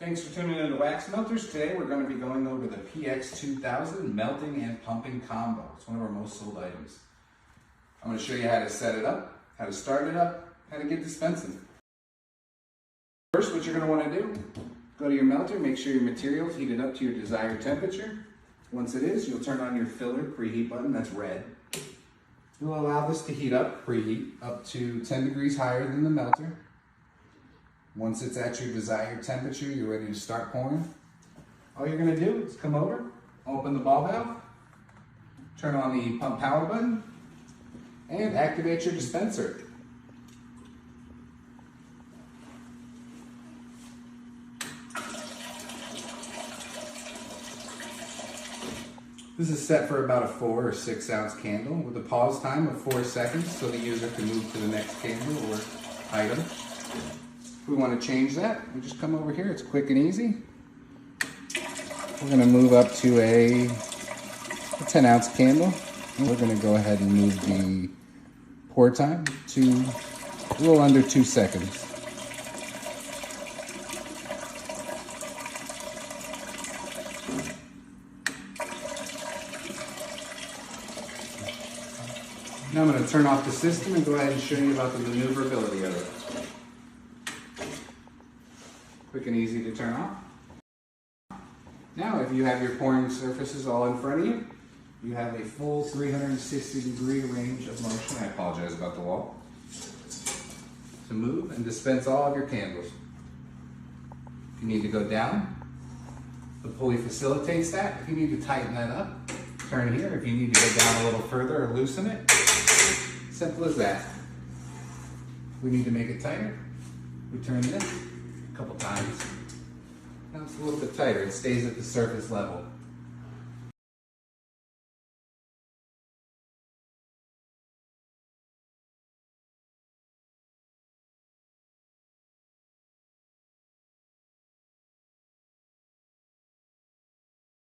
Thanks for tuning in to WaxMelters. Today we're going to be going over the PX2000 melting and pumping combo. It's one of our most sold items. I'm going to show you how to set it up, how to start it up, how to get dispensing. First, what you're going to want to do, go to your melter, make sure your material's heated up to your desired temperature. Once it is, you'll turn on your filler preheat button, that's red. You'll allow this to heat up, preheat, up to 10 degrees higher than the melter. Once it's at your desired temperature, you're ready to start pouring. All you're going to do is come over, open the ball valve, turn on the pump power button, and activate your dispenser. This is set for about a 4 or 6 ounce candle with a pause time of 4 seconds so the user can move to the next candle or item. If we want to change that, we just come over here. It's quick and easy. We're going to move up to a 10 ounce candle. And we're going to go ahead and move the pour time to a little under 2 seconds. Now I'm going to turn off the system and go ahead and show you about the maneuverability of it. Quick and easy to turn off. Now if you have your pouring surfaces all in front of you, you have a full 360-degree range of motion. I apologize about the wall. To move and dispense all of your candles. If you need to go down, the pulley facilitates that. If you need to tighten that up, turn here. If you need to go down a little further or loosen it, simple as that. We need to make it tighter. We turn this a couple times. Now it's a little bit tighter. It stays at the surface level.